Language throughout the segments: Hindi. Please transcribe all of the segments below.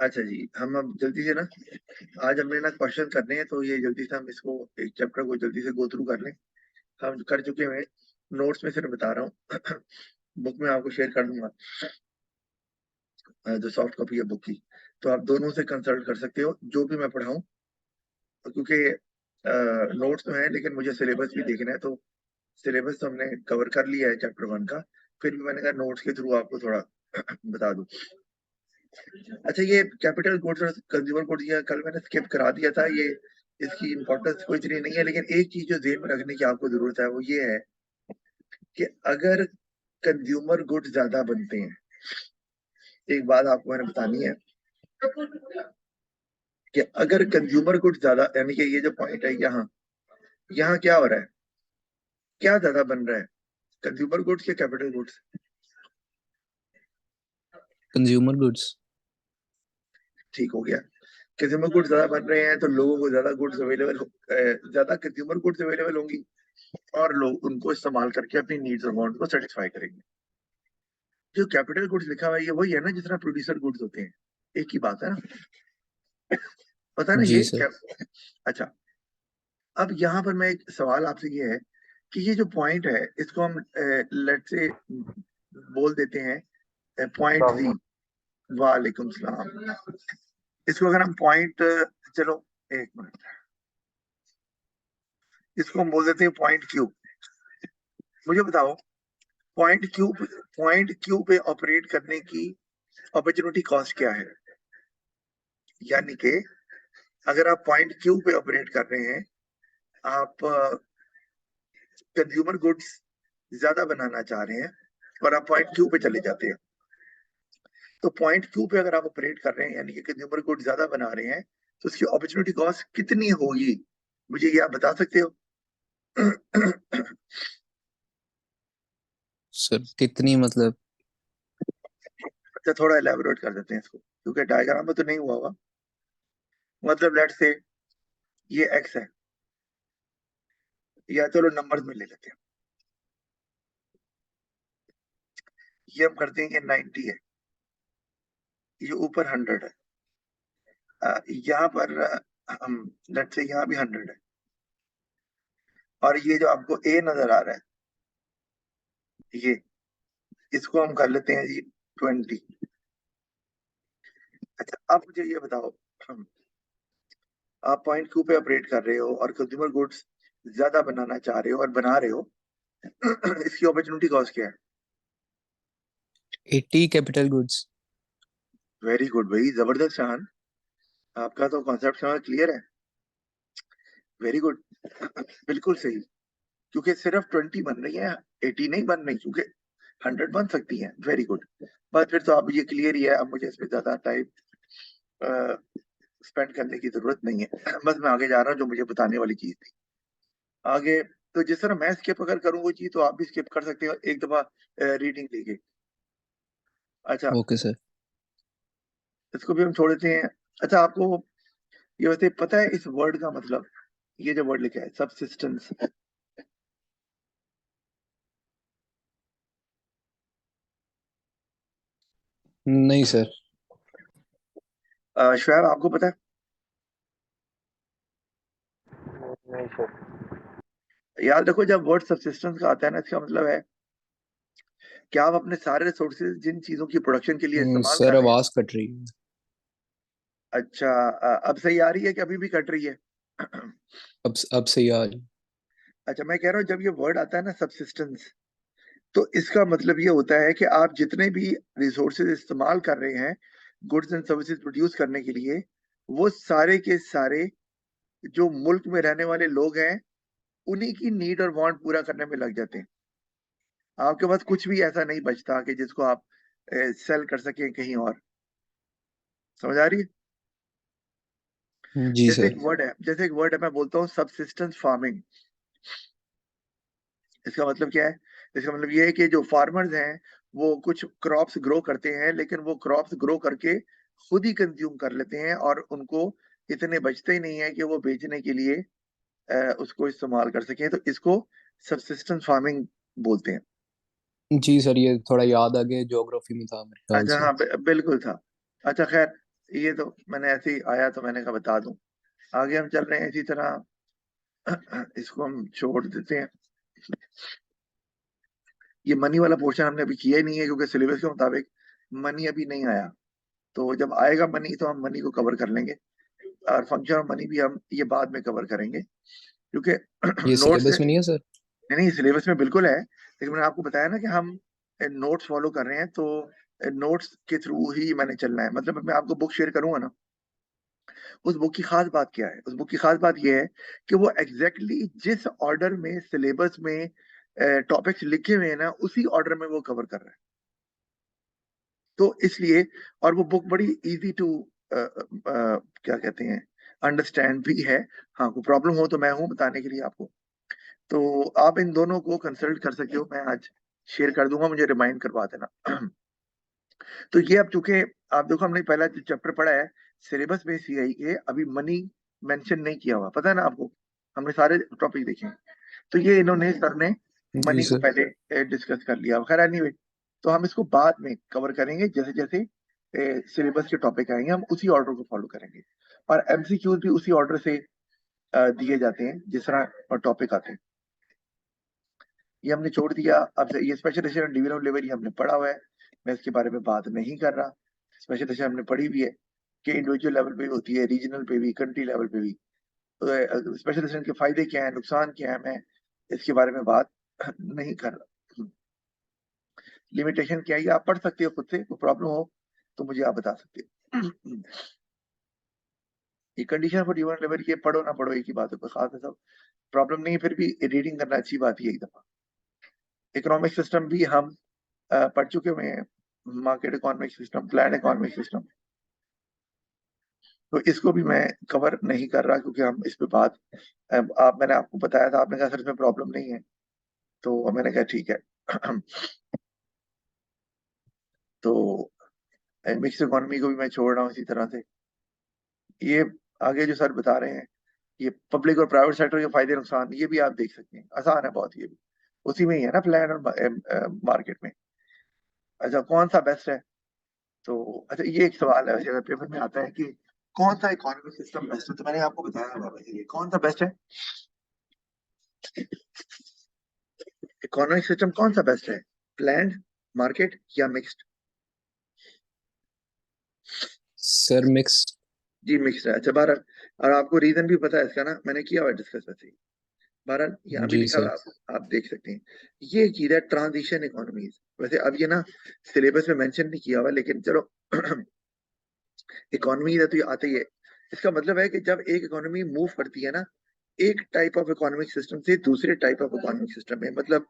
अच्छा जी, हम अब जल्दी से ना, आज हमने ना क्वेश्चन करने हैं, तो ये जल्दी से हम इसको एक चैप्टर को जल्दी से गो थ्रू कर लें। हम कर चुके हैं, नोट्स में सिर्फ बता रहा हूँ। बुक में आपको शेयर कर दूंगा, जो सॉफ्ट कॉपी है बुक की। तो आप दोनों से कंसल्ट कर सकते हो जो भी मैं पढ़ाऊँ, क्योंकि नोट्स तो है लेकिन मुझे सिलेबस भी देखना है। तो सिलेबस तो हमने कवर कर लिया है चैप्टर 1 का, फिर भी मैंने कहा नोट्स के थ्रू आपको थोड़ा बता दूं। अच्छा, ये कैपिटल गुड्स और कंज्यूमर गुड्स ये कल मैंने स्किप करा दिया था। ये इसकी इंपॉर्टेंस कोई इतनी नहीं है, लेकिन एक चीज जो ध्यान में रखने की आपको जरूरत है वो ये है कि अगर कंज्यूमर गुड्स ज्यादा बनते हैं, एक बात आपको मैंने बतानी है कि अगर कंज्यूमर गुड्स ज्यादा, यानी कि ये जो पॉइंट है यहाँ, यहाँ क्या हो रहा है, क्या ज्यादा बन रहा है, कंज्यूमर गुड्स या कैपिटल गुड्स? Consumer goods. ठीक हो गया। कंज्यूमर गुड्स ज्यादा बन रहे हैं तो लोगों को ज्यादा गुड्स अवेलेबल, ज्यादा कंज्यूमर गुड्स अवेलेबल होंगी, और लोग उनको इस्तेमाल करके अपनी नीड्स और वांट्स को सेटिस्फाई करेंगे। जो कैपिटल गुड्स लिखा हुआ है ये वही है ना जिस तरह प्रोड्यूसर गुड्स होते हैं, एक ही बात है ना, पता है ना जी ये सर। क्या। अच्छा, अब यहाँ पर मैं एक सवाल आपसे ये है कि ये जो पॉइंट है इसको हम लेट से बोल देते हैं पॉइंट जी। वालेकुम सलाम। इसको अगर हम पॉइंट, चलो एक मिनट, इसको हम बोल देते हैं पॉइंट क्यू। मुझे बताओ, पॉइंट क्यू पे ऑपरेट करने की अपॉर्चुनिटी कॉस्ट क्या है? यानी कि अगर आप पॉइंट क्यू पे ऑपरेट कर रहे हैं, आप कंज्यूमर गुड्स ज्यादा बनाना चाह रहे हैं और आप पॉइंट क्यू पे चले जाते हैं, तो पॉइंट क्यू पे अगर आप ऑपरेट कर रहे हैं यानी कि कंज्यूमर गुड्स ज्यादा बना रहे हैं, तो उसकी अपॉर्चुनिटी कॉस्ट कितनी होगी? मुझे ये आप बता सकते हो? सर कितनी मतलब? अच्छा, थोड़ा एलेबोरेट कर देते हैं इसको, क्योंकि डायग्राम में तो नहीं हुआ होगा। मतलब लेट से ये एक्स है, या चलो नंबर्स में ले लेते हैं। ये हम करते हैं कि 90 है, ये ऊपर 100 है, यहाँ पर हम लेट से यहाँ भी 100 है, और ये जो आपको ए नजर आ रहा है, ये इसको हम कर लेते हैं जी 20। अच्छा, अब मुझे ये बताओ, आप पॉइंट क्यू पे ऑपरेट कर रहे हो और कंज्यूमर गुड्स ज्यादा बनाना चाह रहे हो और बना रहे हो, इसकी अपॉर्चुनिटी कॉस्ट क्या है? 80 कैपिटल गुड्स। वेरी गुड भाई, जबरदस्त शान, आपका तो कॉन्सेप्ट समझ क्लियर है। Very good. बिल्कुल सही, क्योंकि सिर्फ 20 बन रही है, 80 नहीं बन रही, क्योंकि 100 बन सकती है। Very good. बस फिर तो आप ये क्लियर ही है, अब मुझे इसमें ज्यादा टाइम स्पेंड करने की जरूरत नहीं है। बस मैं आगे जा रहा हूँ, जो मुझे बताने वाली चीज थी आगे। तो जिस तरह मैं स्किप अगर करूँ वो चीज, तो आप भी स्किप कर सकते हो एक दफा रीडिंग लेके। अच्छा, ओके सर। इसको भी हम छोड़ देते हैं। अच्छा, आपको ये वैसे पता है इस वर्ड का मतलब, ये जो वर्ड लिखा है सबसिस्टेंस? नहीं सर। शायद आपको पता है? नहीं सर। याद रखो, जब वर्ड सबसिस्टेंस का आता है ना, इसका मतलब है कि आप अपने सारे रिसोर्सेज जिन चीजों की प्रोडक्शन के लिए इस्तेमाल सर कर रहे हैं। आवाज कट रही है। अच्छा, अब सही आ रही है कि अभी भी कट रही है? अब सही आ रही। अच्छा, मैं कह रहा हूँ जब ये वर्ड आता है ना सबसिस्टेंस, तो इसका मतलब ये होता है कि आप जितने भी रिसोर्सेज इस्तेमाल कर रहे हैं गुड्स एंड सर्विसेज प्रोड्यूस करने के लिए, वो सारे के सारे जो मुल्क में रहने वाले लोग हैं उन्हीं की नीड और वांट पूरा करने में लग जाते हैं। आपके पास कुछ भी ऐसा नहीं बचता कि जिसको आप सेल कर सकें कहीं और। समझ आ रही है? जी जैसे एक सर। वर्ड है, मैं बोलता हूँ सबसिस्टेंस फार्मिंग। इसका मतलब क्या है? इसका मतलब ये है कि जो फार्मर्स हैं वो कुछ क्रॉप्स ग्रो करते हैं, लेकिन वो क्रॉप्स ग्रो करके खुद ही कंज्यूम कर लेते हैं, और उनको इतने बचते ही नहीं है कि वो बेचने के लिए उसको इस्तेमाल कर सकें। तो इसको सबसिस्टेंस फार्मिंग बोलते हैं। जी सर, ये थोड़ा याद आ गया, ज्योग्राफी में था मेरे ख्याल अच्छा से। हाँ, बिल्कुल था। अच्छा खैर, ये तो मैंने ऐसे ही आया तो मैंने कहा बता दूं। आगे हम चल रहे हैं इसी तरह। इसको हम छोड़ देते हैं। ये मनी वाला पोर्शन हमने अभी किया ही नहीं है, क्योंकि सिलेबस के मुताबिक मनी अभी नहीं आया। तो जब आएगा मनी तो हम मनी को कवर कर लेंगे, और फंक्शन ऑफ मनी भी हम ये बाद में कवर करेंगे, क्योंकि ये नोट्स सिलेबस में नहीं है सर? नहीं, सिलेबस में बिल्कुल है, लेकिन मैंने आपको बताया ना कि हम नोट्स फॉलो कर रहे हैं, तो नोट्स के थ्रू ही मैंने चलना है। मतलब मैं आपको बुक शेयर करूंगा ना, उस बुक की खास बात क्या है? उस बुक की खास बात यह है कि वो एग्जैक्टली जिस ऑर्डर में सिलेबस में टॉपिक्स लिखे हुए हैं ना, उसी ऑर्डर में वो कवर कर रहा है। तो इसलिए, और वो बुक बड़ी इजी टू क्या कहते हैं, अंडरस्टैंड भी है। हाँ, कोई प्रॉब्लम हो तो मैं हूं बताने के लिए आपको। तो आप इन दोनों को कंसल्ट कर सकते हो, मैं आज शेयर कर दूंगा, मुझे रिमाइंड करवा देना। तो ये अब चूंकि आप देखो, हमने पहला जो चैप्टर पढ़ा है सिलेबस में सीआई के, अभी मनी मेंशन नहीं किया हुआ, पता है ना आपको। हमने सारे टॉपिक देखे हैं। तो ये इन्होंने सर ने जी मनी को सर। पहले डिस्कस कर लिया। खैर एनीवे, तो हम इसको बाद में कवर करेंगे, जैसे जैसे सिलेबस के टॉपिक आएंगे हम उसी ऑर्डर को फॉलो करेंगे। और एमसीक्यूज भी उसी ऑर्डर से दिए जाते हैं जिस तरह टॉपिक आते हैं। ये हमने छोड़ दिया। अब ये special edition division of labour, ये हमने पढ़ा हुआ है, मैं इसके बारे में बात नहीं कर रहा। स्पेशल एडिशन हमने पढ़ी भी है कि इंडिविजुअल लेवल पे भी होती है, रीजनल पे भी, कंट्री लेवल पे भी। तो स्पेशल एडिशन के फायदे क्या है, नुकसान क्या है, मैं इसके बारे में बात नहीं कर रहा। लिमिटेशन क्या है ये आप पढ़ सकते हो खुद से, कोई प्रॉब्लम हो तो मुझे आप बता सकते हो। ये कंडीशन फॉर ह्यूमन लेबर, ये पढ़ो ना पढ़ो एक ही बात है, कोई खास है सब प्रॉब्लम नहीं है, फिर भी रीडिंग करना अच्छी बात है एक दफा। इकोनॉमिक सिस्टम भी हम पढ़ चुके हुए हैं, market economic system, plan economic system. तो इसको भी मैं कवर नहीं कर रहा, क्योंकि हम इस पे बात आप मैंने आपको बताया था, आपने कहा सर इसमें प्रॉब्लम नहीं है, तो मैंने कहा ठीक है। तो मिक्स इकोनॉमी को भी मैं छोड़ रहा हूँ इसी तरह से। ये आगे जो सर बता रहे हैं, ये पब्लिक और प्राइवेट सेक्टर के फायदे नुकसान, ये भी आप देख सकते हैं, आसान है बहुत, ये भी उसी में ही है ना, प्लान और मार्केट में। अच्छा, कौन सा बेस्ट है? तो अच्छा, ये एक सवाल है वैसे, अगर पेपर में आता है कि कौन सा इकोनॉमिक सिस्टम बेस्ट है, तो मैंने आपको बताया बाबा जी, ये कौन सा बेस्ट है, इकोनॉमिक सिस्टम कौन सा बेस्ट है, प्लान्ड, मार्केट या मिक्स्ड? Sir mix. जी मिक्स्ड है। अच्छा, 12, और आपको रीजन भी पता है इसका ना, मैंने किया हुआ डिस्कस वैसे ही। 12 यहाँ भी जी लिखा हुआ सर। है, आप देख सकते हैं। ये चीज है ट्रांजिशन इकोनॉमीज। वैसे अब ये ना सिलेबस में मेंशन नहीं किया हुआ, लेकिन चलो, इकोनॉमी है तो ये आता ही है। इसका मतलब है कि जब एक इकोनॉमी मूव करती है ना, एक टाइप ऑफ इकोनॉमिक सिस्टम से दूसरे टाइप ऑफ इकोनॉमिक सिस्टम में, मतलब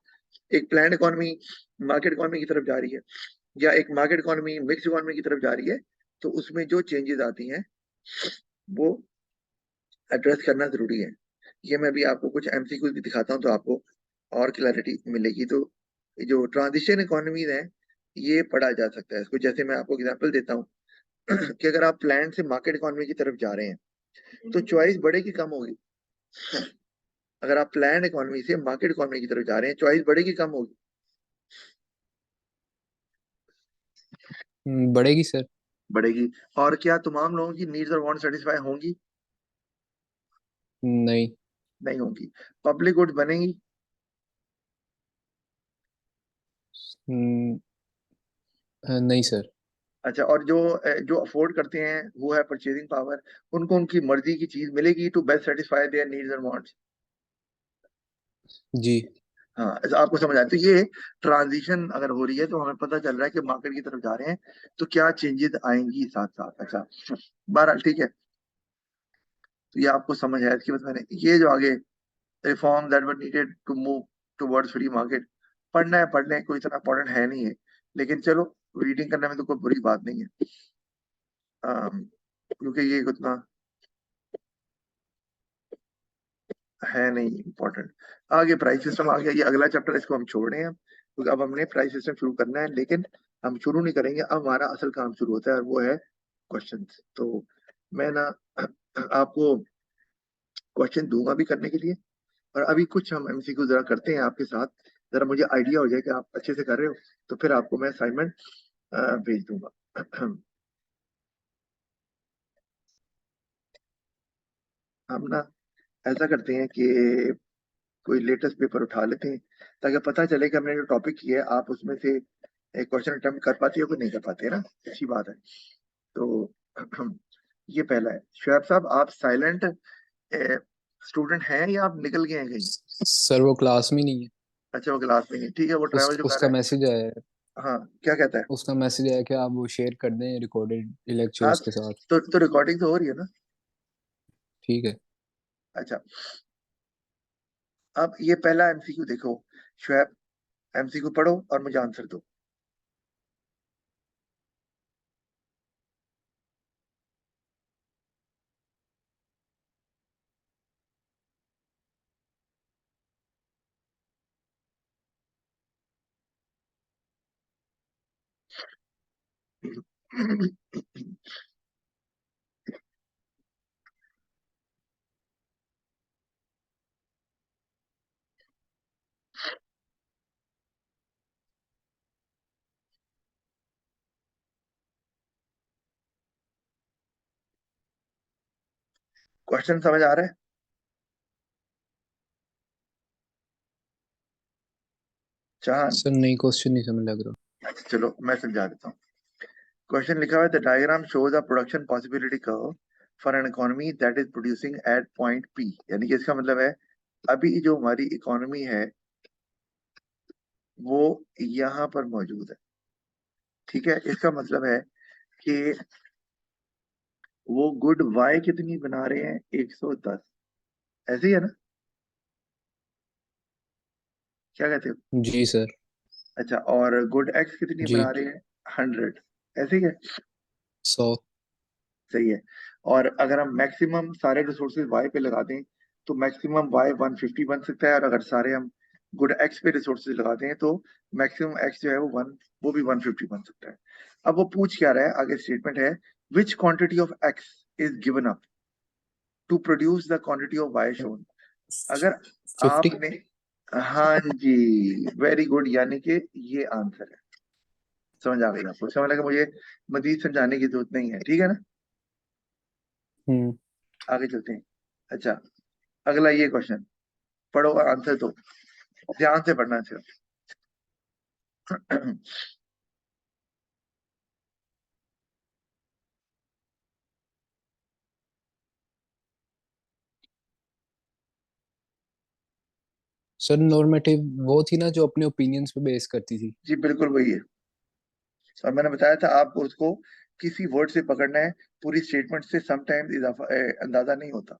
एक प्लान इकोनॉमी मार्केट इकोनॉमी की तरफ जा रही है, या एक मार्केट इकोनॉमी मिक्स इकोनॉमी की तरफ जा रही है, तो उसमें जो चेंजेस आती हैं वो एड्रेस करना जरूरी है। ये मैं भी आपको कुछ एमसीक्यू भी दिखाता हूँ, तो आपको और क्लैरिटी मिलेगी। तो जो ट्रांजिशन इकोनॉमीज है, ये पढ़ा जा सकता है इसको। जैसे मैं आपको एग्जांपल देता हूँ कि अगर आप प्लान से मार्केट इकोनॉमी की तरफ जा रहे हैं तो चॉइस बढ़ेगी कम होगी। अगर आप प्लान इकोनॉमी से मार्केट इकोनॉमी की तरफ जा रहे हैं, चॉइस बढ़ेगी कम होगी? बढ़ेगी सर। बढ़ेगी। और क्या तमाम लोगों की नीड्स और वांट सेटिस्फाई होंगी? नहीं। नहीं होंगी। पब्लिक गुड्स बनेंगी? हम्म, नहीं सर। अच्छा, और जो जो अफोर्ड करते हैं, वो है परचेजिंग पावर, उनको उनकी मर्जी की चीज मिलेगी to best satisfy their needs and wants. जी। हाँ, ऐसा आपको समझ आया? तो ये ट्रांजिशन अगर हो रही है तो हमें पता चल रहा है कि मार्केट की तरफ जा रहे हैं, तो क्या चेंजेस आएंगी साथ साथ। अच्छा, बहरहाल ठीक है। तो ये आपको समझ आया इसकी, बस मैंने ये जो आगे reform that were needed to move towards free market, पढ़ना है पढ़ने, कोई इतना इंपॉर्टेंट है नहीं है, लेकिन चलो रीडिंग करने में तो कोई बुरी बात नहीं है। क्योंकि ये उतना है नहीं इम्पोर्टेंट। आगे प्राइस सिस्टम आ गया, ये अगला चैप्टर, इसको हम छोड़ रहे हैं क्योंकि अब हमने प्राइस सिस्टम शुरू करना है, लेकिन हम शुरू नहीं करेंगे, अब हमारा असल काम शुरू होता है, और वो है क्वेश्चंस। तो मैं ना आपको क्वेश्चन दूंगा भी करने के लिए, और अभी कुछ हम एमसीक्यू जरा करते हैं आपके साथ। जरा मुझे आइडिया हो जाए कि आप अच्छे से कर रहे हो, तो फिर आपको मैं असाइनमेंट भेज दूंगा। हम ना ऐसा करते हैं कि कोई लेटेस्ट पेपर उठा लेते हैं, ताकि पता चले कि हमने जो टॉपिक किया है आप उसमें से एक क्वेश्चन अटेम्प्ट कर पाते हो कि नहीं कर पाते, है ना। अच्छी बात है। तो ये पहला है। शुएब साहब, आप साइलेंट स्टूडेंट हैं या आप निकल गए हैं कहीं? सर वो क्लास में नहीं है। अच्छा, वो क्लास में नहीं, ठीक है। वो ट्रैवल जो कर उसका रहा मैसेज आया है। है, हाँ, क्या कहता है? उसका मैसेज आया कि आप वो शेयर कर दें रिकॉर्डेड लेक्चर हाँ, उसके साथ। तो रिकॉर्डिंग तो हो रही है ना। ठीक है। अच्छा, अब ये पहला एमसीक्यू देखो। शुएब, एमसीक्यू पढ़ो और मुझे आंसर दो। क्वेश्चन समझ आ रहा है? चांद, सर नहीं, क्वेश्चन नहीं समझ लग रहा। अच्छा चलो मैं समझा देता हूँ। क्वेश्चन लिखा हुआ है, the diagram shows a production possibility curve for an economy that is producing at point P. यानी कि इसका मतलब है अभी जो हमारी इकोनॉमी है वो यहाँ पर मौजूद है। ठीक है, इसका मतलब है कि वो गुड वाई कितनी बना रहे हैं, 110। ऐसे ही है ना? क्या कहते हो? जी सर। अच्छा, और गुड एक्स कितनी जी। बना रहे हैं, 100। ऐसे ही है? 100। सही है। और अगर हम मैक्सिमम सारे रिसोर्सेज वाई पे लगा दें तो मैक्सिमम वाई 150 बन सकता है, और अगर सारे हम गुड एक्स पे रिसोर्सेज लगाते हैं तो मैक्सिमम एक्स जो है वो भी 150 बन सकता है। अब वो पूछ क्या रहा है, आगे स्टेटमेंट है, which quantity of X is given up to produce the quantity of Y shown. अगर 50। आपने, हाँ जी, वेरी गुड, यानी कि ये आंसर है। समझ आ गई आपको? समझ लगा मुझे मजीद समझाने की जरूरत नहीं है, ठीक है ना। हम्म। आगे चलते हैं। अच्छा, अगला ये क्वेश्चन पढ़ो और आंसर दो, ध्यान से पढ़ना सिर्फ। सर नॉर्मेटिव वो थी ना जो अपने ओपिनियंस पे बेस करती थी। जी बिल्कुल वही है। और मैंने बताया था आपको उसको किसी वर्ड से पकड़ना है, पूरी स्टेटमेंट से समटाइम्स इजाफा अंदाजा नहीं होता।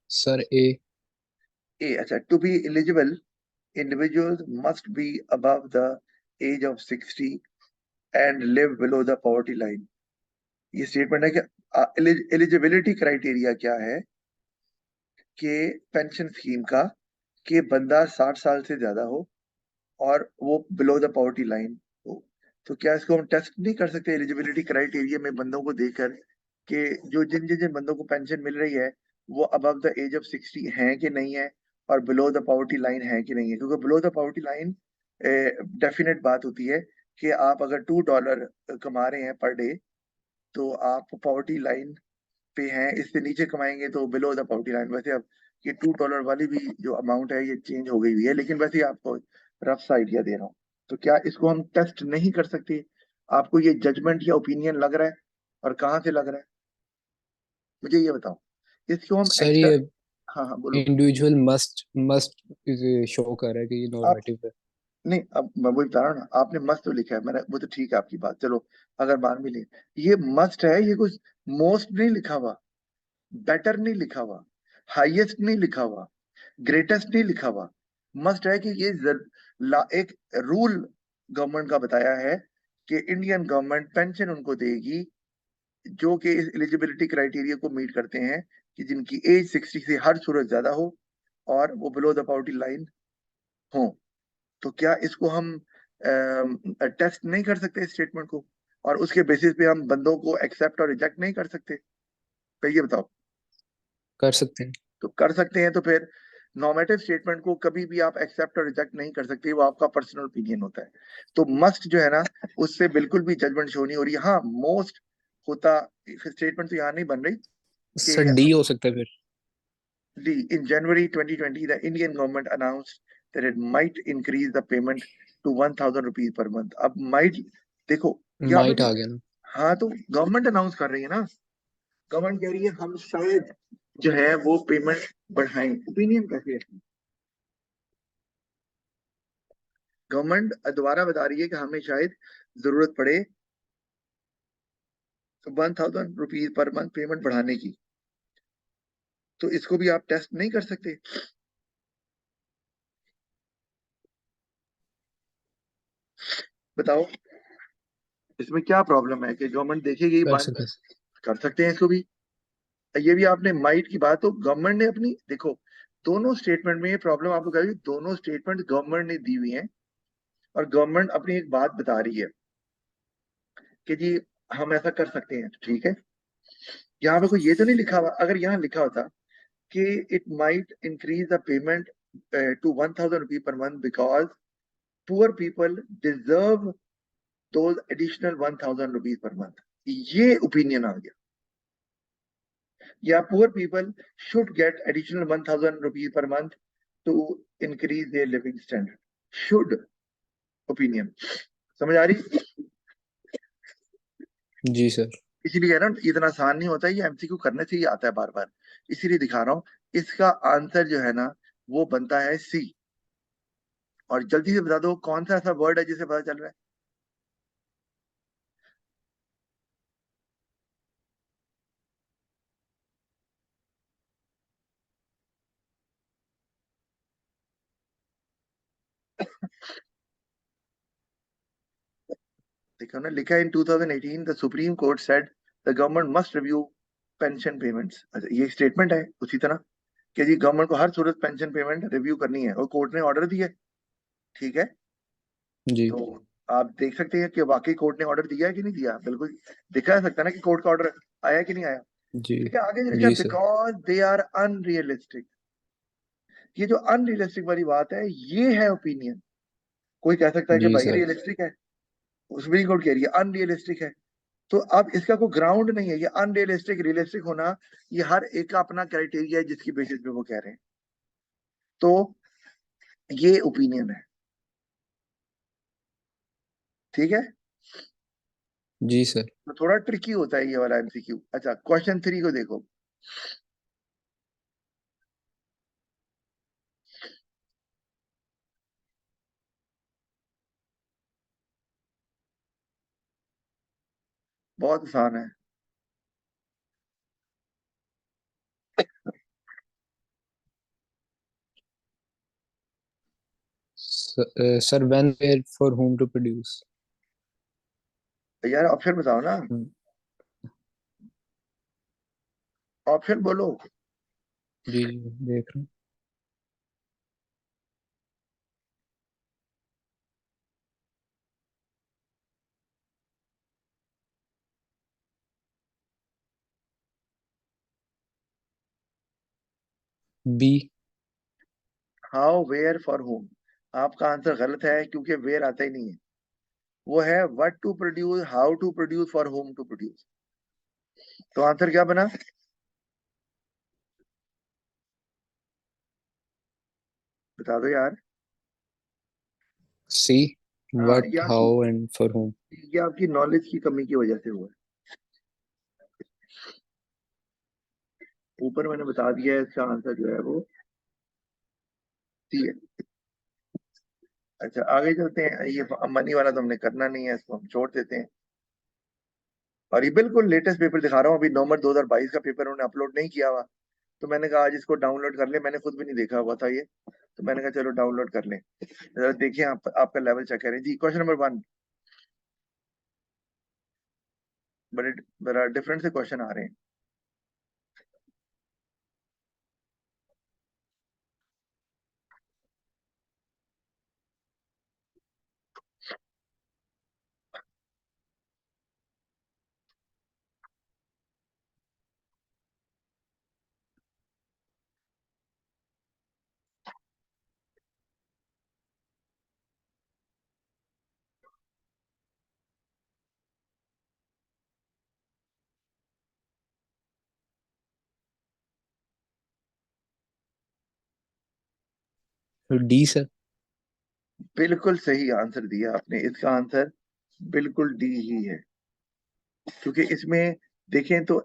Sir A. ए, अच्छा, to be eligible individuals must be above the age of 60 and live below the poverty line। ये स्टेटमेंट है कि एलिजिबिलिटी क्राइटेरिया क्या है कि पेंशन स्कीम का, कि बंदा 60 साल से ज्यादा हो और वो बिलो द पॉवर्टी लाइन हो। तो क्या इसको हम टेस्ट नहीं कर सकते एलिजिबिलिटी क्राइटेरिया में बंदों को देखकर कि जो जिन जिन जिन बंदों को पेंशन मिल रही है वो अबव द एज ऑफ 60 हैं कि नहीं है, और बिलो द पॉवर्टी लाइन है कि नहीं है? क्योंकि below the poverty line definite बात होती है कि आप अगर $2 कमा रहे हैं पर डे तो आप पॉवर्टी लाइन पे हैं, इससे नीचे कमाएंगे तो बिलो द पॉवर्टी लाइन। वैसे अब ये $2 वाली भी जो अमाउंट है ये चेंज हो गई हुई है, लेकिन वैसे ही आपको रफ सा आइडिया दे रहा हूँ। तो क्या इसको हम टेस्ट नहीं कर सकते? आपको ये जजमेंट या ओपिनियन लग रहा है, और कहाँ से लग रहा है मुझे ये बताओ। इसको हम सर एक्स्ट्रा, ये हाँ हाँ बोलो। इंडिविजुअल मस्ट मस्ट शो कर रहा है कि ये आप, नॉर्मेटिव है। नहीं, अब मैं वही बता रहा हूँ ना, आपने मस्त तो लिखा है, मैंने वो तो ठीक है आपकी बात, चलो अगर मान भी ले, ये मस्ट है, ये कुछ मोस्ट नहीं लिखा हुआ, बेटर नहीं लिखा हुआ, हाईएस्ट नहीं लिखा हुआ, ग्रेटेस्ट नहीं लिखा हुआ। मस्ट है कि ये एक रूल गवर्नमेंट का बताया है कि इंडियन गवर्नमेंट पेंशन उनको देगी जो कि इस एलिजिबिलिटी क्राइटेरिया को मीट करते हैं कि जिनकी एज 60 से हर सूरत ज्यादा हो और वो बिलो द पॉवर्टी लाइन हो। तो क्या इसको हम टेस्ट नहीं कर सकते इस स्टेटमेंट को, और उसके बेसिस पे हम बंदों को एक्सेप्ट और रिजेक्ट नहीं कर सकते? तो ये बताओ। कर सकते हैं। तो कर सकते हैं, तो फिर नॉर्मेटिव स्टेटमेंट को कभी भी आप एक्सेप्ट और रिजेक्ट नहीं कर सकते, वो आपका पर्सनल ओपिनियन होता है। तो मस्ट जो है ना, उससे बिल्कुल भी जजमेंट शो नहीं हो रही। हाँ, मोस्ट होता स्टेटमेंट तो यहाँ नहीं बन रही सर कि डी हो सकता है फिर। D. In January 2020, the Indian government announced that it might increase the payment to 1,000 rupees per month. अब might देखो, यहाँ पे माइट भी आ गया ना। हाँ, तो गवर्नमेंट अनाउंस कर रही है ना, गवर्नमेंट कह रही है हम शायद जो है वो पेमेंट बढ़ाएं। ओपिनियन कैसे है? गवर्नमेंट दोबारा बता रही है कि हमें शायद जरूरत पड़े 1,000 रुपीज पर मंथ पेमेंट बढ़ाने की। तो इसको भी आप टेस्ट नहीं कर सकते? बताओ, इसमें क्या प्रॉब्लम है कि गवर्नमेंट देखेगी कर वन? सकते हैं। कर सकते हैं इसको भी। ये भी आपने माइट की बात, तो गवर्नमेंट ने अपनी देखो, दोनों स्टेटमेंट में ये प्रॉब्लम आपको कह रही है, दोनों स्टेटमेंट गवर्नमेंट ने दी हुई है और गवर्नमेंट अपनी एक बात बता रही है कि जी हम ऐसा कर सकते हैं। ठीक है, यहाँ पे कोई ये तो नहीं लिखा हुआ। अगर यहाँ लिखा होता कि it might increase the payment to 1,000 rupees per month because poor people deserve those additional 1,000 rupees per month, ये ओपिनियन आ गया। या poor people should get additional 1,000 rupees per month to increase their living standard. Should opinion समझ आ रही? जी सर। इसीलिए कह रहा हूँ इतना आसान नहीं होता, ये एमसीक्यू करने से ही आता है बार बार, इसीलिए दिखा रहा हूँ। इसका आंसर जो है ना, वो बनता है सी। और जल्दी से बता दो कौन सा ऐसा वर्ड है जिसे पता चल रहा है? देखो ना, लिखा है इन 2018 the supreme court said the government must review pension payments. अच्छा, ये स्टेटमेंट है उसी तरह कि जी गवर्नमेंट को हर सूरत पेंशन पेमेंट रिव्यू करनी है और कोर्ट ने ऑर्डर दिया है। ठीक है, जी। तो आप देख सकते हैं कि वाकई कोर्ट ने ऑर्डर दिया है कि नहीं दिया। बिल्कुल दिखा जा सकता है ना कि कोर्ट का ऑर्डर आया है कि नहीं आया। जी। ठीक है, आगे जो लिखा है जी sir. Because they are unrealistic. ये जो अनरियलिस्टिक वाली बात है, ये है ओपिनियन। कोई कह सकता है कि जी भाई सर। रियलिस्टिक है, सुप्रीम कोर्ट कह रही है अनरियलिस्टिक है। तो अब इसका कोई ग्राउंड नहीं है। ये अनरियलिस्टिक रियलिस्टिक होना, ये हर एक का अपना क्राइटेरिया है जिसकी बेसिस पे वो कह रहे हैं। तो ये ओपिनियन है। ठीक है, जी सर। तो थोड़ा ट्रिकी होता है ये वाला एमसीक्यू। अच्छा, क्वेश्चन 3 को देखो। बहुत आसान है। Sir when where for whom to produce. यार ऑप्शन बताओ ना, ऑप्शन बोलो। जी जी देख रहा हूँ। B. How where for whom. आपका आंसर गलत है क्योंकि वेयर आता ही नहीं है। वो है what to produce, how to produce, for whom to produce. तो आंसर क्या बना? बता दो यार। सी। हाँ, what how and for whom। ये आपकी नॉलेज की कमी की वजह से हुआ है। ऊपर मैंने बता दिया है, इसका आंसर जो है वो सी है। अच्छा, आगे चलते हैं। ये मनी वाला तो हमने करना नहीं है, इसको हम छोड़ देते हैं। और ये बिल्कुल लेटेस्ट पेपर दिखा रहा हूँ, अभी नवंबर 2022 का पेपर उन्होंने अपलोड नहीं किया हुआ। तो मैंने कहा आज इसको डाउनलोड कर ले, मैंने खुद भी नहीं देखा हुआ था ये। तो मैंने कहा चलो डाउनलोड कर लें, जरा देखिए आप, आपका लेवल चेक करें जी। क्वेश्चन नंबर 1, बड़े बड़ा डिफरेंट से क्वेश्चन आ रहे हैं। D sir. बिल्कुल सही आंसर दिया आपने, इसका आंसर बिल्कुल डी ही है, क्योंकि इसमें देखें तो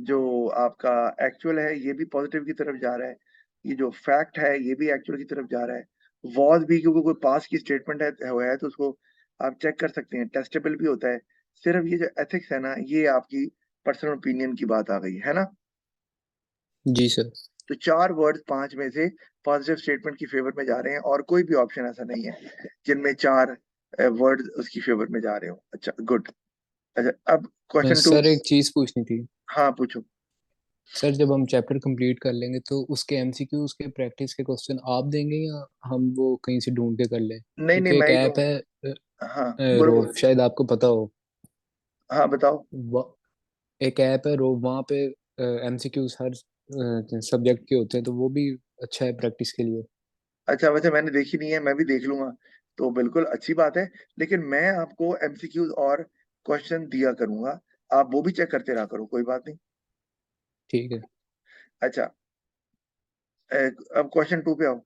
जो आपका एक्चुअल है ये भी पॉजिटिव की तरफ जा रहा है, ये जो फैक्ट है ये भी एक्चुअल की तरफ जा रहा है, वॉज भी क्योंकि कोई पास की स्टेटमेंट है हुआ है तो उसको आप चेक कर सकते हैं, टेस्टेबल भी होता है। सिर्फ ये जो एथिक्स है ना, ये आपकी पर्सनल ओपिनियन की बात आ गई है ना। जी सर। तो 4 वर्ड 5 में से पॉजिटिव स्टेटमेंट की फेवर में जा रहे हैं, और कोई भी ऑप्शन ऐसा नहीं है जिनमें 4 वर्ड उसकी फेवर में जा रहे हो। अच्छा, गुड। अच्छा, अब क्वेश्चन 2। सर एक चीज पूछनी थी। हाँ, पूछो। सर जब हम चैप्टर कंप्लीट कर लेंगे तो उसके एमसीक्यू उसके प्रैक्टिस के क्वेश्चन आप देंगे या हम वो कहीं से ढूंढ के कर लें, नहीं नहीं, क्योंकि एक मैं ही ऐप दूंगा। है हाँ, बोलो रोब, बोलो। शायद आपको पता हो। हाँ, बताओ। एक ऐप है रोब, वहाँ पे एमसीक्यूज हर सब्जेक्ट के होते हैं, तो वो भी अच्छा है प्रैक्टिस के लिए। अच्छा, वैसे मैंने देखी नहीं है, मैं भी देख लूंगा, तो बिल्कुल अच्छी बात है। लेकिन मैं आपको एमसीक्यूज और क्वेश्चन दिया करूंगा, आप वो भी चेक करते रहा करो, कोई बात नहीं। ठीक है। अच्छा, अब क्वेश्चन 2 पे आओ।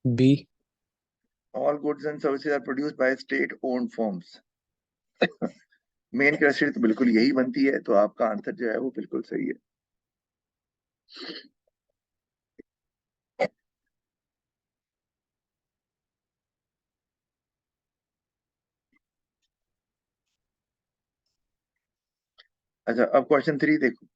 B. All goods and services are produced by state owned firms. Main question तो बिल्कुल यही बनती है, तो आपका आंसर जो है वो बिल्कुल सही है। अच्छा, अब क्वेश्चन 3 देखो।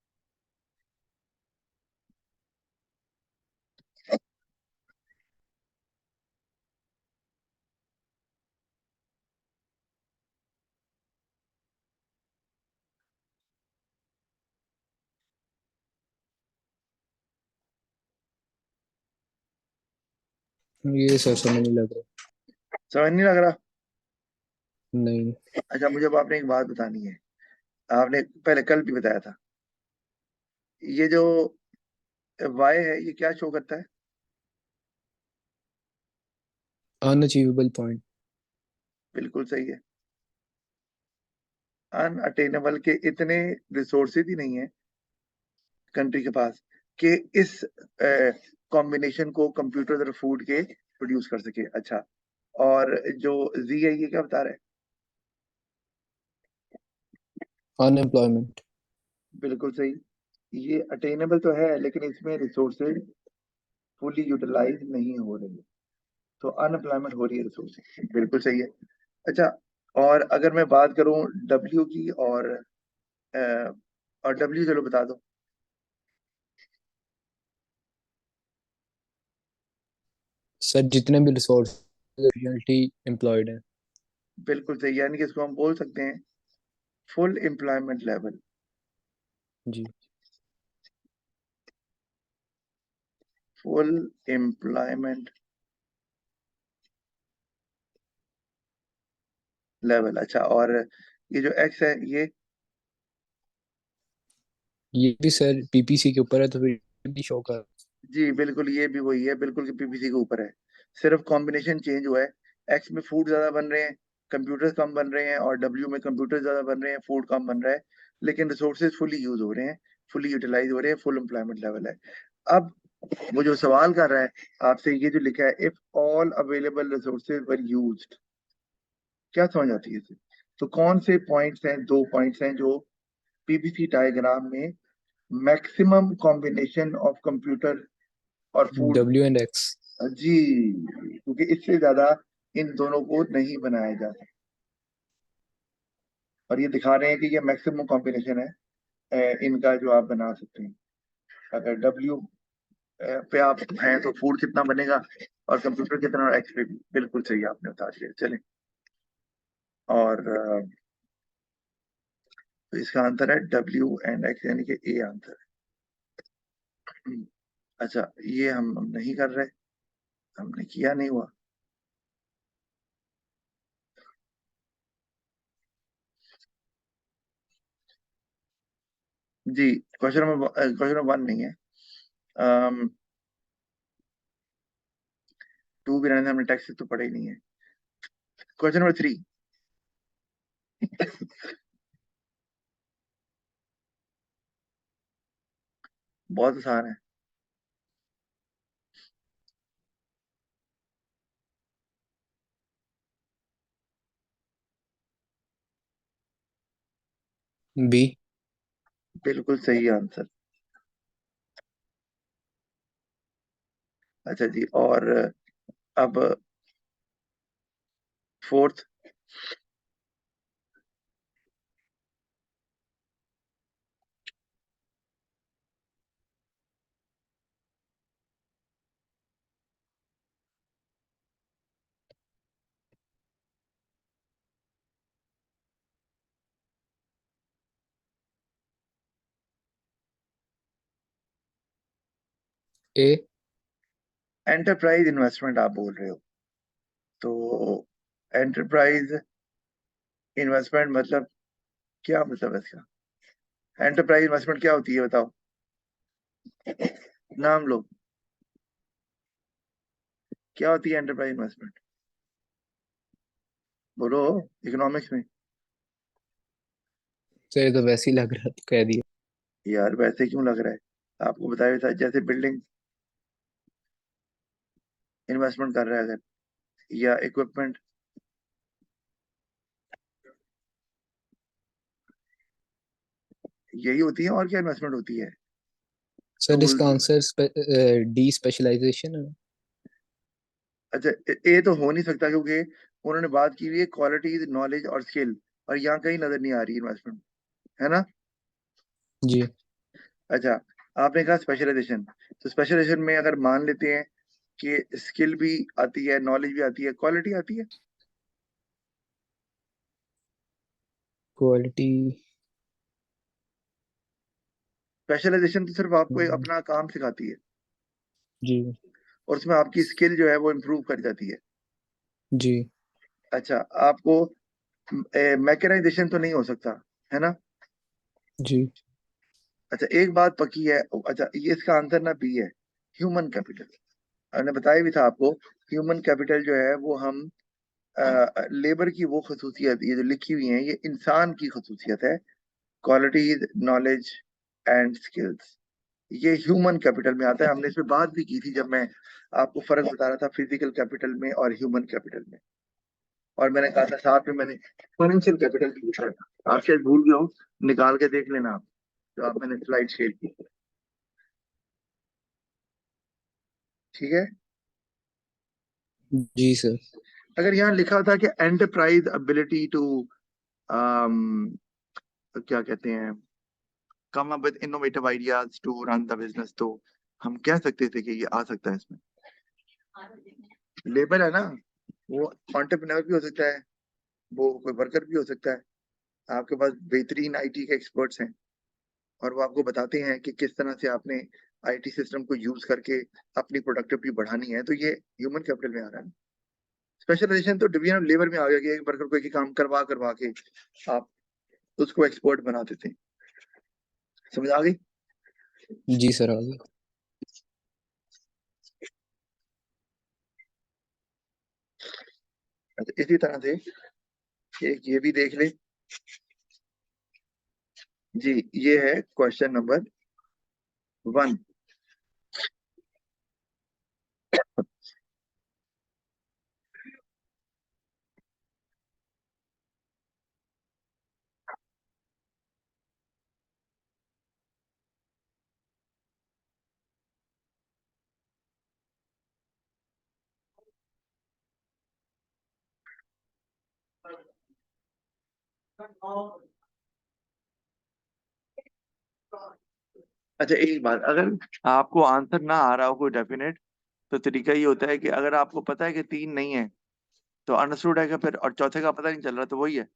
ये सर समझ नहीं लग रहा। समझ नहीं लग रहा? नहीं। अच्छा, मुझे अब आपने एक बात बतानी है। आपने पहले कल भी बताया था, ये जो वाई है ये क्या शो करता है? Unachievable point. बिल्कुल सही है। अनअटेनेबल के इतने रिसोर्सेज ही नहीं है कंट्री के पास कि इस कॉम्बिनेशन को कंप्यूटर और फूड के प्रोड्यूस कर सके। अच्छा, और जो जी है ये क्या बता रहा है? अनएम्प्लॉयमेंट। बिल्कुल सही। ये अटेनेबल तो है लेकिन इसमें रिसोर्सेज फुली यूटिलाइज नहीं हो रही है, तो अनएम्प्लॉयमेंट हो रही है रिसोर्सेज, बिल्कुल सही है। अच्छा, और अगर मैं बात करूं डब्ल्यू की, अ, और डब्ल्यू चलो बता दो। सर जितने भी रिसोर्स एम्प्लॉयड है। बिल्कुल सही, यानी कि इसको हम बोल सकते हैं फुल एम्प्लॉयमेंट लेवल। जी। Full employment level. अच्छा, और ये जो एक्स है ये? ये भी सर पीपीसी के ऊपर है, तो फिर भी शो कर। जी बिल्कुल, ये भी वही है, बिल्कुल कि पीपीसी के ऊपर है। सिर्फ कॉम्बिनेशन चेंज हुआ है। एक्स में फूड ज्यादा बन रहे हैं, कंप्यूटर्स कम बन रहे हैं, और डब्ल्यू में कंप्यूटर ज्यादा बन रहे हैं, फूड कम बन रहा है, लेकिन रिसोर्सेज फुली यूज हो रहे हैं, फुली यूटिलाइज हो रहे हैं, फुल एम्प्लॉयमेंट लेवल है। अब वो जो सवाल कर रहा है आपसे, ये जो लिखा है if all available resources were used, क्या समझ आती है इससे? तो कौन से पॉइंट्स हैं, 2 पॉइंट्स हैं जो पीपीसी डायग्राम में मैक्सिमम कॉम्बिनेशन ऑफ कंप्यूटर और फूड। W and X. जी, क्योंकि इससे ज्यादा इन दोनों को नहीं बनाया जा सकता। और ये दिखा रहे हैं कि ये मैक्सिमम कॉम्बिनेशन है इनका जो आप बना सकते हैं। अगर W पे आप हैं तो फूड कितना बनेगा और कंप्यूटर कितना और एक्स पे भी। बिल्कुल सही आपने बता दिया। चलें, और तो इसका आंसर है W&X, यानी कि ए आंसर है। अच्छा, ये हम नहीं कर रहे, हमने किया नहीं हुआ। जी, क्वेश्चन नंबर 1 नहीं है। 2 भी रहने, हमने टैक्सेस तो पढ़े ही नहीं है। Question number 3। बहुत आसान है। बी। बिल्कुल सही आंसर। अच्छा जी, और अब 4th। ए। एंटरप्राइज इन्वेस्टमेंट आप बोल रहे हो, तो एंटरप्राइज इन्वेस्टमेंट मतलब क्या मतलब है इसका? एंटरप्राइज इन्वेस्टमेंट क्या होती है बताओ, नाम लो। क्या होती है एंटरप्राइज इन्वेस्टमेंट? बोलो, इकोनॉमिक्स में। सर ये तो वैसे ही लग रहा तो कह दिया। यार वैसे क्यों लग रहा है? आपको बताया था, जैसे बिल्डिंग इन्वेस्टमेंट कर रहा है अगर, या इक्विपमेंट, यही होती है। और क्या इन्वेस्टमेंट होती है? सर इसका टूल्स। आंसर डी स्पेशलाइजेशन है। अच्छा, ए तो हो नहीं सकता, क्योंकि उन्होंने बात की हुई है क्वालिटी, नॉलेज और स्किल, और यहाँ कहीं नजर नहीं आ रही इन्वेस्टमेंट, है ना? जी। अच्छा, आपने कहा स्पेशलाइजेशन, तो स्पेशलाइजेशन में अगर मान लेते हैं कि स्किल भी आती है, नॉलेज भी आती है, क्वालिटी आती है। क्वालिटी। स्पेशलाइजेशन तो सिर्फ आपको अपना काम सिखाती है, जी। और उसमें आपकी स्किल जो है वो इम्प्रूव कर जाती है। जी। अच्छा, आपको मैकेनाइजेशन तो नहीं हो सकता, है ना? जी। अच्छा, एक बात पक्की है। अच्छा, ये इसका आंसर ना बी है, ह्यूमन कैपिटल। मैंने बताया भी था आपको, ह्यूमन कैपिटल जो है वो हम लेबर की वो खसूसियत, ये जो लिखी हुई है, ये इंसान की खसूसियत है। क्वालिटीज, नॉलेज एंड स्किल्स, ये ह्यूमन कैपिटल में आता है। हमने इस पे बात भी की थी जब मैं आपको फर्क बता रहा था फिजिकल कैपिटल में और ह्यूमन कैपिटल में। और मैंने कहा था साथ में मैंने फाइनेंशियल कैपिटल भी पूछा था, आप शायद भूल गए हो, निकाल के देख लेना आप, तो आप मैंने स्लाइड शेयर की। ठीक है। जी सर। अगर यहाँ लिखा था कि एंटरप्राइज एबिलिटी टू, क्या कहते हैं, come up with innovative ideas to run the business, तो हम कह सकते थे कि ये आ सकता है इसमें। लेबर है ना, वो एंटरप्रेन्योर भी हो सकता है, वो कोई वर्कर भी हो सकता है। आपके पास बेहतरीन आईटी के एक्सपर्ट्स हैं, और वो आपको बताते हैं कि किस तरह से आपने आईटी सिस्टम को यूज करके अपनी प्रोडक्टिविटी बढ़ानी है, तो ये ह्यूमन कैपिटल में आ रहा है। स्पेशलाइजेशन तो डिवीजन ऑफ लेबर में आ गया कि एक वर्कर को एक ही काम करवा करवा के आप उसको एक्सपर्ट बना देते हैं। समझ आ गई? जी सर आगे। अच्छा, इसी तरह से एक ये भी देख ले जी। ये है क्वेश्चन नंबर 1। अच्छा एक बात, अगर आपको आंसर ना आ रहा हो कोई डेफिनेट, तो तरीका ये होता है कि अगर आपको पता है कि 3 नहीं है तो अंडरस्टूड है कि फिर, और चौथे का पता नहीं चल रहा तो वही है।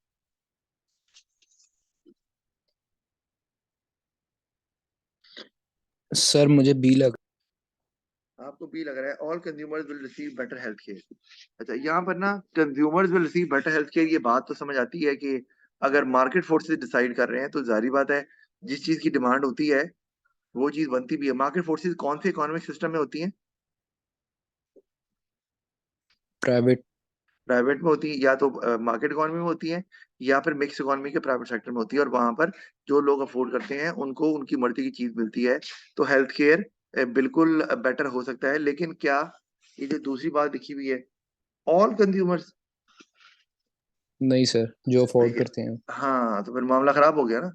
सर मुझे बी लग आपको बी लग रहा है, all consumers will receive better health care. अच्छा यहाँ पर ना consumers will receive better health care, ये बात तो समझ आती है कि अगर मार्केट फोर्सेस डिसाइड कर रहे हैं तो जाहिर बात है जिस चीज की डिमांड होती है वो चीज बनती भी है। मार्केट फोर्सेस कौन से इकोनॉमिक सिस्टम में होती हैं? प्राइवेट। प्राइवेट में होती है, या तो मार्केट इकोनॉमी में होती है, या फिर मिक्स इकोनॉमी के प्राइवेट सेक्टर में होती है, और वहां पर जो लोग अफोर्ड करते हैं उनको उनकी मर्जी की चीज मिलती है। तो हेल्थ केयर बिल्कुल बेटर हो सकता है, लेकिन क्या ये जो दूसरी बात लिखी हुई है ऑल कंज्यूमर्स, नहीं सर, जो अफोर्ड करते हैं। हाँ तो फिर मामला खराब हो गया ना,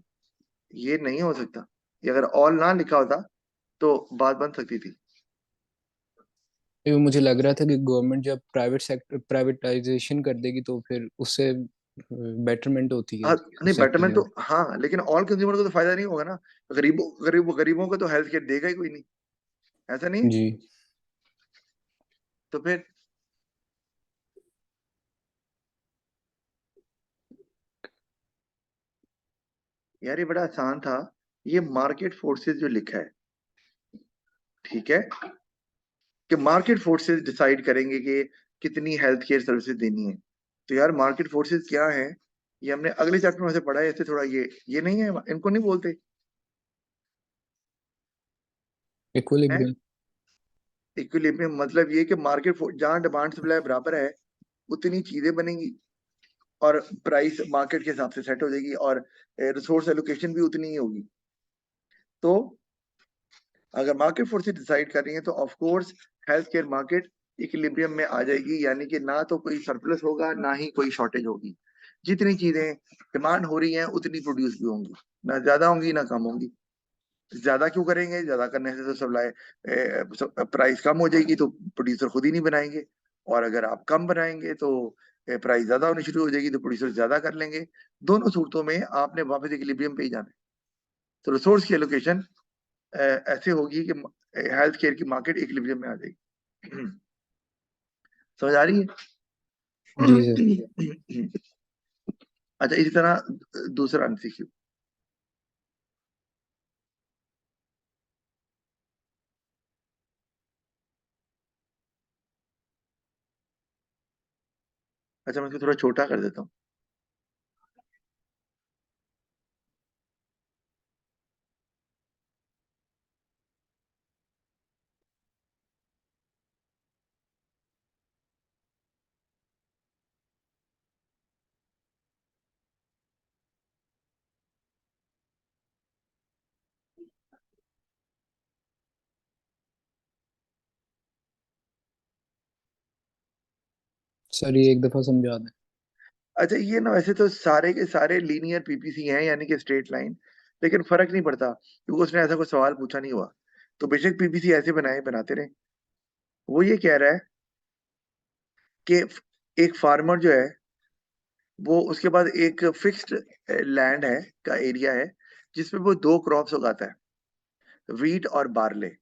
ये नहीं हो सकता। ये अगर ऑल ना लिखा होता तो बात बन सकती थी। ये मुझे लग रहा था कि गवर्नमेंट जब प्राइवेट सेक्टर प्राइवेटाइजेशन कर देगी तो फिर उससे बेटरमेंट होती है हाँ नहीं, उस सेक्टर बेटरमेंट तो में। हाँ, लेकिन ऑल कंज्यूमर को तो फायदा नहीं होगा ना। गरीबों को तो हेल्थ केयर देगा ही कोई नहीं, ऐसा नहीं है? जी। तो फिर यार ये बड़ा आसान था, ये मार्केट फोर्सेस जो लिखा है, ठीक है, कि मार्केट फोर्सेस डिसाइड करेंगे कि कितनी हेल्थ केयर सर्विसेज देनी है। तो यार मार्केट फोर्सेस क्या है, ये हमने अगले चैप्टर में से पढ़ा है, इससे थोड़ा ये नहीं है, इनको नहीं बोलते हैं। इक्विलिब्रियम। इक्विलिब्रियम मतलब ये कि मार्केट जहां डिमांड सप्लाई बराबर है उतनी चीजें बनेंगी, और प्राइस मार्केट के हिसाब से सेट हो जाएगी, और रिसोर्स एलोकेशन भी उतनी ही होगी। तो अगर मार्केट फोर्सेस डिसाइड कर रही है तो of course health care market equilibrium में आ जाएगी, यानी कि ना तो कोई सरप्लस होगा ना ही कोई शॉर्टेज होगी। जितनी चीजें डिमांड हो रही हैं उतनी प्रोड्यूस भी होंगी, ना ज्यादा होंगी ना कम होंगी। ज्यादा क्यों करेंगे, ज्यादा करने से तो सप्लाई प्राइस कम हो जाएगी, तो प्रोड्यूसर खुद ही नहीं बनाएंगे। और अगर आप कम बनाएंगे तो प्राइस ज्यादा होनी शुरू हो जाएगी, तो प्रोड्यूसर ज्यादा कर लेंगे। दोनों सूरतों में आपने वापस इक्विलिब्रियम पे ही जाना है। तो रिसोर्स की एलोकेशन ऐसे होगी कि हेल्थ केयर की मार्केट इक्विलिब्रियम में आ जाएगी। समझ आ रही जी सर। है? अच्छा इसी तरह दूसरा एमसीक्यू। अच्छा मैं इसको थोड़ा छोटा कर देता हूँ। सर ये एक दफा समझा दें। अच्छा ये ना वैसे तो सारे के सारे लीनियर पीपीसी हैं, यानी कि स्ट्रेट लाइन, लेकिन फर्क नहीं पड़ता क्योंकि उसने ऐसा कोई सवाल पूछा नहीं हुआ। तो बेशक पीपीसी ऐसे बनाते रहे। वो ये कह रहा है कि एक फार्मर जो है वो उसके पास एक फिक्स्ड लैंड है का एरिया है जिसमें वो दो क्रॉप्स उगाता है, वीट और बार्ले,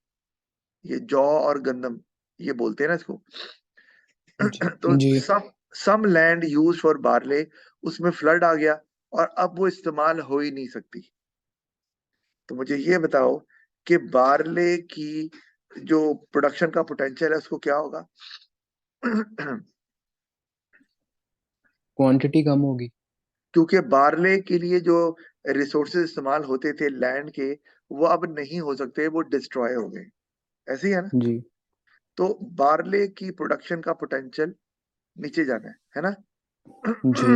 ये जौ और गंदम ये बोलते हैं ना इसको। जी। तो जी। Some land use for barley, उसमें फ्लड आ गया और अब वो इस्तेमाल हो ही नहीं सकती। तो मुझे ये बताओ कि बार्ले की जो प्रोडक्शन का पोटेंशियल है उसको क्या होगा? क्वांटिटी कम होगी। क्योंकि बार्ले के लिए जो रिसोर्सेज इस्तेमाल होते थे लैंड के, वो अब नहीं हो सकते, वो डिस्ट्रॉय हो गए। ऐसे ही है ना? जी। तो बार्ले की प्रोडक्शन का पोटेंशियल नीचे जाना है ना? जी।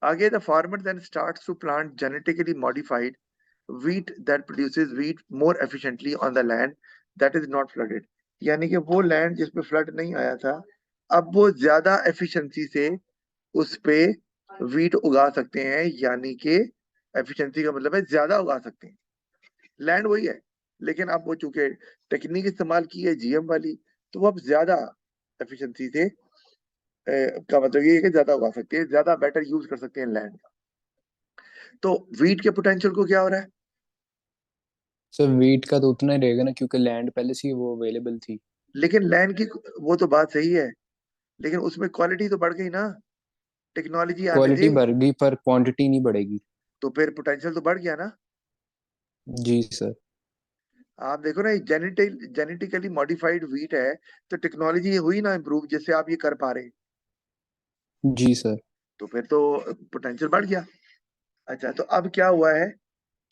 आगे the farmer then starts to plant genetically modified wheat that produces wheat more efficiently on the land that is not flooded, यानी कि वो लैंड जिसपे फ्लड नहीं आया था अब वो ज्यादा एफिशिएंसी से उस पे वीट उगा सकते हैं, यानी कि एफिशिएंसी का मतलब है ज्यादा उगा सकते हैं। लैंड वही है, लेकिन अब वो चूंकि टेक्निक इस्तेमाल की है जीएम वाली, तो वो अब ज्यादा एफिशिएंसी से का मतलब ये है कि ज्यादा उगा सकते हैं, ज्यादा बेटर यूज कर सकते हैं लैंड का। तो वीट के पोटेंशियल को क्या हो रहा है? सर वीट का तो उतना ही रहेगा ना, क्योंकि लैंड पहले से ही वो अवेलेबल थी। लेकिन लैंड की, वो तो बात सही है, लेकिन उसमें क्वालिटी तो बढ़ गई ना, टेक्नोलॉजी आने क्वालिटी दे। बढ़ गई पर क्वांटिटी नहीं बढ़ेगी। तो फिर पोटेंशियल तो बढ़ गया ना। जी सर। आप देखो ना, जेनेटिकली मॉडिफाइड वीट है, तो टेक्नोलॉजी हुई ना इम्प्रूव, जिससे आप ये कर पा रहे हैं। जी सर। तो फिर तो पोटेंशियल बढ़ गया। अच्छा, तो अब क्या हुआ है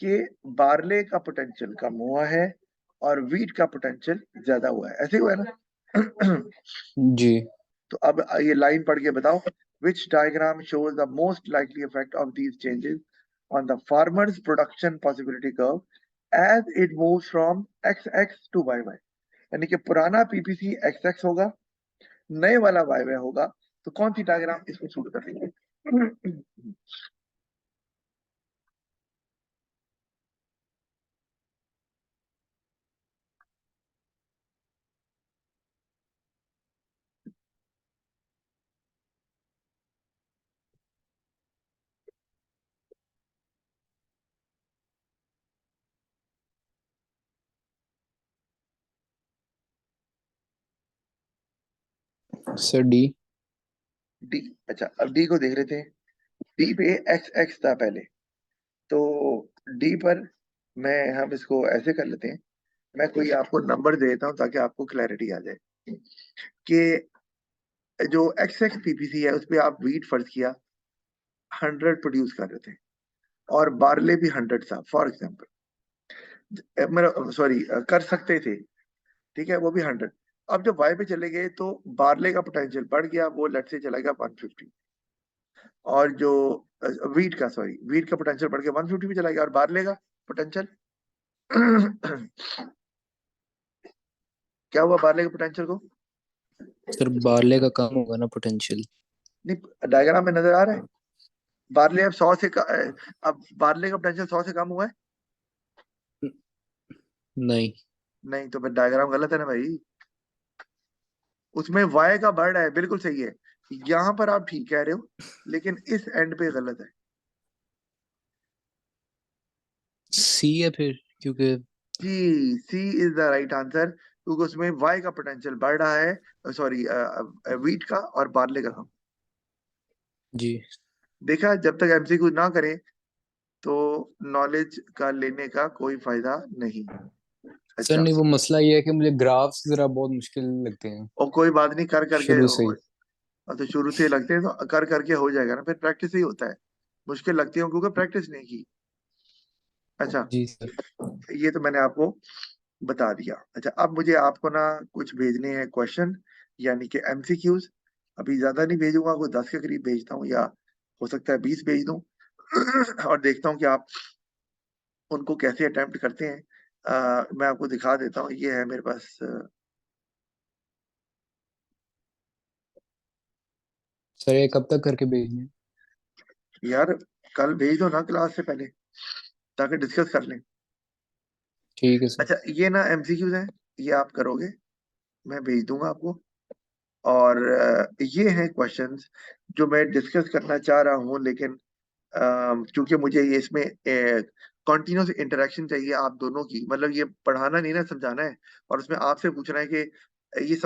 कि बार्ले का पोटेंशियल कम हुआ है और वीट का पोटेंशियल ज्यादा हुआ है, ऐसे ही हुआ है ना? जी तो अब ये लाइन पढ़ के बताओ, which diagram shows the most likely effect of these changes on the farmer's production possibility curve as it moves from XX to YY। यानी कि पुराना पीपीसी XX होगा, नए वाला YY होगा, तो कौन सी डायग्राम इसमें सूट कर रही है? Sir D. डी। अच्छा, अब डी को देख लेते हैं। डी पे एक्स एक्स था पहले, तो डी पर हम इसको ऐसे कर लेते हैं। मैं कोई आपको नंबर दे देता हूँ ताकि आपको क्लैरिटी आ जाए कि जो एक्स एक्स पीपीसी है उस पे आप वीट फर्ज किया 100 प्रोड्यूस कर रहे थे, और बार्ले भी 100 था फॉर एग्जाम्पल, मेरा सॉरी, कर सकते थे, ठीक है, वो भी 100। अब जब वाई पे चले गए तो बार्ले का पोटेंशियल बढ़ गया, वो लेट से चला गया 150, और जो वीट का, सॉरी, वीट का पोटेंशियल बढ़ गया 150 भी चला गया, और बार्ले का पोटेंशियल क्या हुआ बार्ले के पोटेंशियल को? सर बार्ले का कम होगा ना पोटेंशियल। नहीं, डायग्राम में नजर आ रहा है, बार्ले अब 100 से अब बार्ले का पोटेंशियल 100 से कम हुआ है। नहीं। नहीं, तो फिर डायग्राम गलत है ना भाई, उसमें वाई का बढ़ रहा है, बिल्कुल सही है, यहाँ पर आप ठीक कह रहे हो, लेकिन इस एंड पे गलत है। सी है फिर, क्योंकि जी, सी इज द राइट आंसर, क्योंकि उसमें वाई का पोटेंशियल बढ़ रहा है, सॉरी, वीट का और बार्ले का कम। जी। देखा, जब तक एमसीक्यू ना करें तो नॉलेज का लेने का कोई फायदा नहीं। सर अच्छा, नहीं, वो मसला ये है कि मुझे ग्राफ्स जरा बहुत मुश्किल लगते हैं और कोई बात नहीं, कर करके शुरू से ही। तो शुरू से लगते हैं तो कर करके हो जाएगा ना, फिर प्रैक्टिस ही होता है। मुश्किल लगती है क्योंकि प्रैक्टिस नहीं की। अच्छा, जी सर। ये तो मैंने आपको बता दिया। अच्छा, अब मुझे आपको ना कुछ भेजने हैं क्वेश्चन, यानी कि एमसीक्यूज। अभी ज्यादा नहीं भेजूंगा, कोई 10 के करीब भेजता हूँ, या हो सकता है 20 भेज दूं। और देखता हूँ कि आप उनको कैसे अटेम्प्ट करते हैं। मैं आपको दिखा देता हूँ, ये है मेरे पास। सर ये कब तक करके भेजने हैं? यार, कल भेज दो ना क्लास से पहले, ताकि डिस्कस कर लें। ठीक है सर। अच्छा, ये ना एमसीक्यूज हैं, ये आप करोगे, मैं भेज दूंगा आपको। और ये हैं क्वेश्चंस जो मैं डिस्कस करना चाह रहा हूँ, लेकिन क्योंकि मुझे ये इसमें कॉन्टिन्यूस इंटरेक्शन चाहिए आप दोनों की, मतलब ये पढ़ाना नहीं ना, समझाना है, और उसमें आपसे पूछना है कि ये